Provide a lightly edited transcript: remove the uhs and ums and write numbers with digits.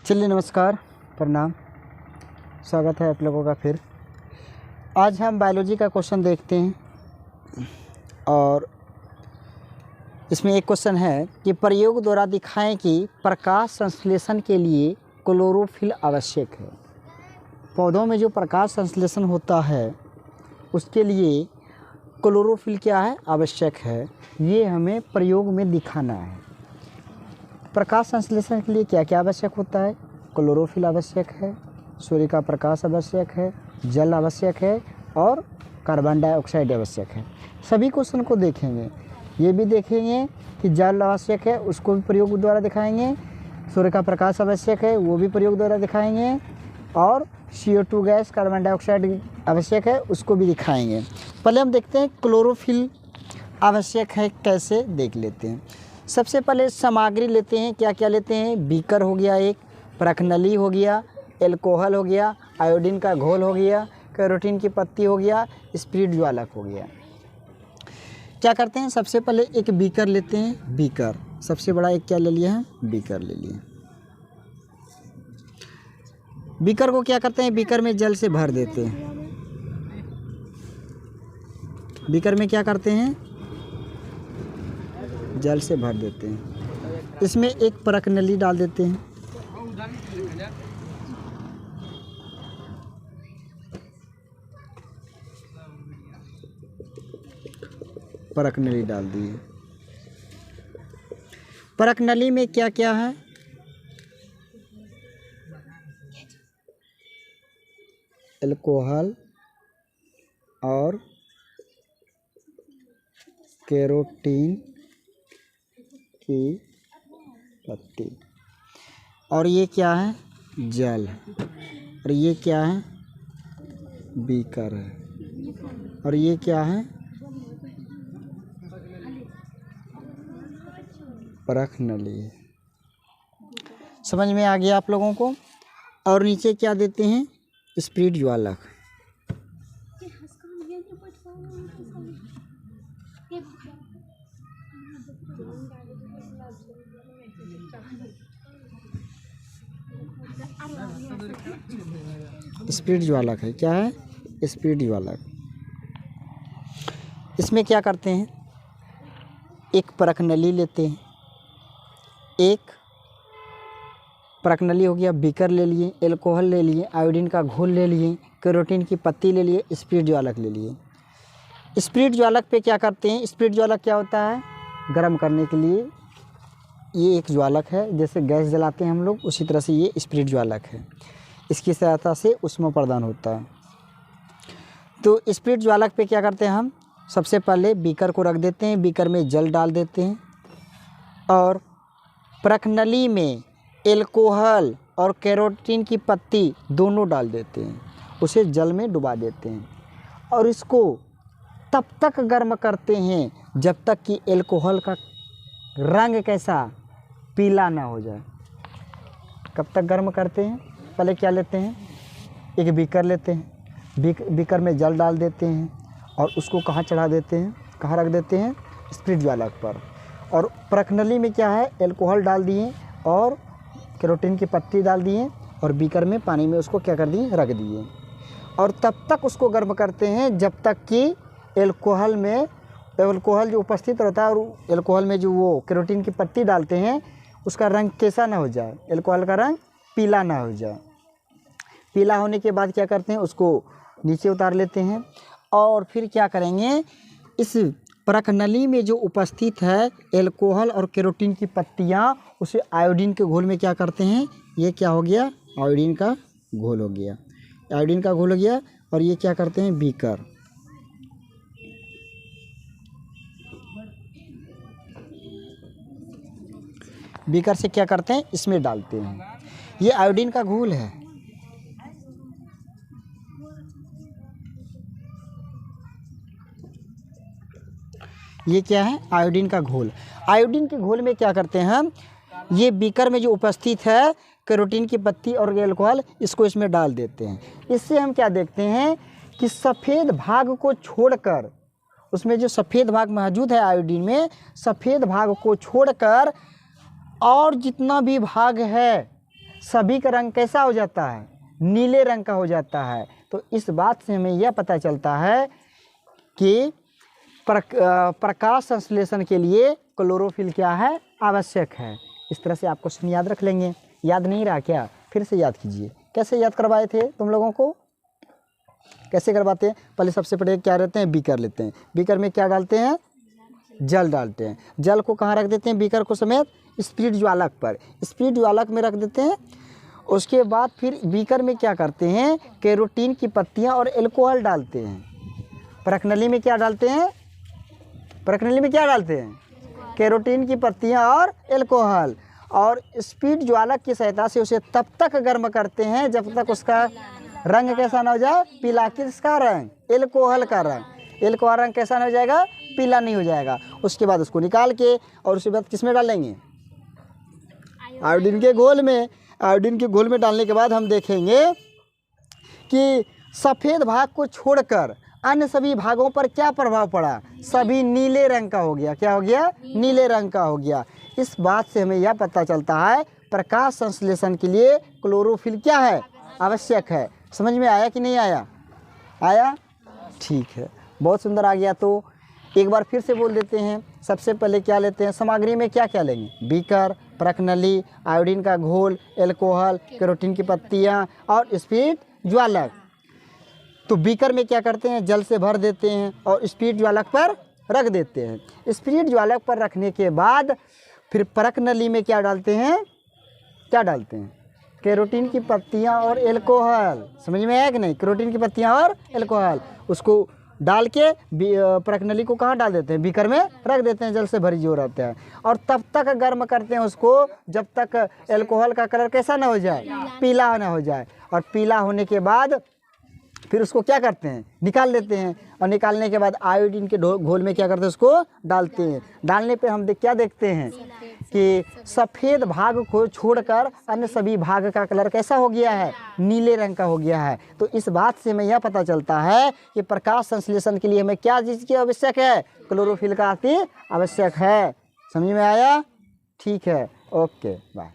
चलिए नमस्कार, प्रणाम, स्वागत है आप लोगों का फिर। आज हम बायोलॉजी का क्वेश्चन देखते हैं और इसमें एक क्वेश्चन है कि प्रयोग द्वारा दिखाएं कि प्रकाश संश्लेषण के लिए क्लोरोफिल आवश्यक है। पौधों में जो प्रकाश संश्लेषण होता है उसके लिए क्लोरोफिल क्या है, आवश्यक है। ये हमें प्रयोग में दिखाना है। प्रकाश संश्लेषण के लिए क्या क्या आवश्यक होता है? क्लोरोफिल आवश्यक है, सूर्य का प्रकाश आवश्यक है, जल आवश्यक है और कार्बन डाइऑक्साइड आवश्यक है। सभी क्वेश्चन को देखेंगे, ये भी देखेंगे कि जल आवश्यक है, उसको भी प्रयोग द्वारा दिखाएंगे। सूर्य का प्रकाश आवश्यक है, वो भी प्रयोग द्वारा दिखाएंगे। और CO2 गैस, कार्बन डाइऑक्साइड आवश्यक है, उसको भी दिखाएंगे। पहले हम देखते हैं क्लोरोफिल आवश्यक है कैसे, देख लेते हैं। सबसे पहले सामग्री लेते हैं, क्या क्या लेते हैं? बीकर हो गया, एक प्रखनली हो गया, एल्कोहल हो गया, आयोडीन का घोल हो गया, कैरोटीन की पत्ती हो गया, स्पिरिट ज्वालक हो गया। क्या करते हैं? सबसे पहले एक बीकर लेते हैं। बीकर सबसे बड़ा एक क्या ले लिया है? बीकर ले लिया। बीकर को क्या करते हैं? बीकर में जल से भर देते हैं। बीकर में क्या करते हैं? जल से भर देते हैं। इसमें एक प्रखनली डाल देते हैं। प्रखनली डाल दिए। प्रखनली में क्या क्या है? एल्कोहल और कैरोटीन की पत्ती। और ये क्या है? जल। और ये क्या है? बीकर है। और ये क्या है? प्रखनली। समझ में आ गया आप लोगों को? और नीचे क्या देते हैं? स्पिरिट ज्वालक। स्पिरिट ज्वालक है, क्या है? स्पिरिट ज्वालक। इसमें क्या करते हैं? एक प्रखनली लेते हैं, एक प्रखनली हो गया, बीकर ले लिए, एल्कोहल ले लिए, आयोडीन का घोल ले लिए, कैरोटीन की पत्ती ले लिए, स्पिरिट ज्वालक ले लिए। स्पिरिट ज्वालक पे क्या करते हैं? स्पिरिट ज्वालक क्या होता है? गर्म करने के लिए ये एक ज्वालक है। जैसे गैस जलाते हैं हम लोग, उसी तरह से ये स्पिरिट ज्वालक है। इसकी सहायता से ऊष्मा प्रदान होता है। तो स्पिरिट ज्वालक पे क्या करते हैं हम? सबसे पहले बीकर को रख देते हैं, बीकर में जल डाल देते हैं और प्रखनली में एल्कोहल और कैरोटीन की पत्ती दोनों डाल देते हैं। उसे जल में डुबा देते हैं और इसको तब तक गर्म करते हैं जब तक कि एल्कोहल का रंग कैसा, पीला ना हो जाए। कब तक गर्म करते हैं? पहले क्या लेते हैं? एक बीकर लेते हैं, बीकर में जल डाल देते हैं और उसको कहाँ चढ़ा देते हैं? कहाँ रख देते हैं? स्पिरिट ज्वालक पर। और प्रखनली में क्या है? एल्कोहल डाल दिए और कैरोटीन की पत्ती डाल दिए और बीकर में पानी में उसको क्या कर दिए? रख दिए। और तब तक उसको गर्म करते हैं जब तक कि एल्कोहल जो उपस्थित रहता है और एल्कोहल में जो वो कैरोटीन की पत्ती डालते हैं उसका रंग कैसा ना हो जाए, एल्कोहल का रंग पीला ना हो जाए। पीला होने के बाद क्या करते हैं? उसको नीचे उतार लेते हैं और फिर क्या करेंगे? इस प्रखनली में जो उपस्थित है एल्कोहल और कैरोटीन की पत्तियाँ, उसे आयोडीन के घोल में क्या करते हैं? ये क्या हो गया? आयोडीन का घोल हो गया। आयोडीन का घोल हो गया। और ये क्या करते हैं? बीकर। बीकर से क्या करते हैं? इसमें डालते हैं। ये आयोडीन का घोल है। ये क्या है? आयोडीन का घोल। आयोडीन के घोल में क्या करते हैं हम? ये बीकर में जो उपस्थित है कैरोटीन की पत्ती और एल्कोहल, इसको इसमें डाल देते हैं। इससे हम क्या देखते हैं कि सफ़ेद भाग को छोड़कर, उसमें जो सफ़ेद भाग मौजूद है आयोडीन में, सफ़ेद भाग को छोड़कर और जितना भी भाग है सभी का रंग कैसा हो जाता है? नीले रंग का हो जाता है। तो इस बात से हमें यह पता चलता है कि प्रकाश संश्लेषण के लिए क्लोरोफिल क्या है? आवश्यक है। इस तरह से आप क्वेश्चन याद रख लेंगे। याद नहीं रहा क्या? फिर से याद कीजिए। कैसे याद करवाए थे तुम लोगों को? कैसे करवाते हैं? पहले सबसे पहले क्या रहते हैं? बीकर लेते हैं। बीकर में क्या डालते हैं? जल डालते हैं। जल को कहाँ रख देते हैं? बीकर को समेत स्पिरिट ज्वालक पर। स्पिरिट ज्वालक में रख देते हैं। उसके बाद फिर बीकर में क्या करते हैं? कैरोटीन की पत्तियाँ और एल्कोहल डालते हैं। परखनली में क्या डालते हैं? परखनली में क्या डालते हैं? कैरोटीन की पत्तियाँ और एल्कोहल, और स्पिरिट ज्वालक की सहायता से उसे तब तक गर्म करते हैं जब तक उसका रंग कैसा ना हो जाए? पीला। किसका रंग? एल्कोहल का रंग। एल्कोहल रंग कैसा ना हो जाएगा? पीला नहीं हो जाएगा। उसके बाद उसको निकाल के और उसके बाद किस में डालेंगे? आयोडीन के घोल में। आयोडीन के घोल में डालने के बाद हम देखेंगे कि सफ़ेद भाग को छोड़कर अन्य सभी भागों पर क्या प्रभाव पड़ा? सभी नीले रंग का हो गया। क्या हो गया? नीले रंग का हो गया। इस बात से हमें यह पता चलता है प्रकाश संश्लेषण के लिए क्लोरोफिल क्या है? आवश्यक है। समझ में आया कि नहीं आया? आया? ठीक है, बहुत सुंदर आ गया। तो एक बार फिर से बोल देते हैं। सबसे पहले क्या लेते हैं? सामग्री में क्या क्या लेंगे? बीकर, परखनली, आयोडीन का घोल, एल्कोहल, कैरोटीन की पत्तियाँ और स्पिरिट ज्वालक। तो बीकर में क्या करते हैं? जल से भर देते हैं और स्पिरिट ज्वालक पर रख देते हैं। स्पिरिट ज्वालक पर रखने के बाद फिर परखनली में क्या डालते हैं? क्या डालते हैं? कैरोटीन की पत्तियाँ और एल्कोहल। समझ में आया कि नहीं? कैरोटीन की पत्तियाँ और एल्कोहल, उसको डाल के परखनली को कहाँ डाल देते हैं? बीकर में रख देते हैं, जल से भरी जो रहता है, और तब तक गर्म करते हैं उसको जब तक एल्कोहल का कलर कैसा ना हो जाए? पीला ना हो जाए। और पीला होने के बाद फिर उसको क्या करते हैं? निकाल लेते हैं। और निकालने के बाद आयोडीन के घोल में क्या करते हैं? उसको डालते हैं। डालने पे हम क्या देखते हैं कि सफ़ेद भाग को छोड़कर अन्य सभी भाग का कलर कैसा हो गया है? नीले रंग का हो गया है। तो इस बात से हमें यह पता चलता है कि प्रकाश संश्लेषण के लिए हमें क्या चीज़ की आवश्यक है? क्लोरोफिल का अति आवश्यक है। समझ में आया? ठीक है, ओके, बाय।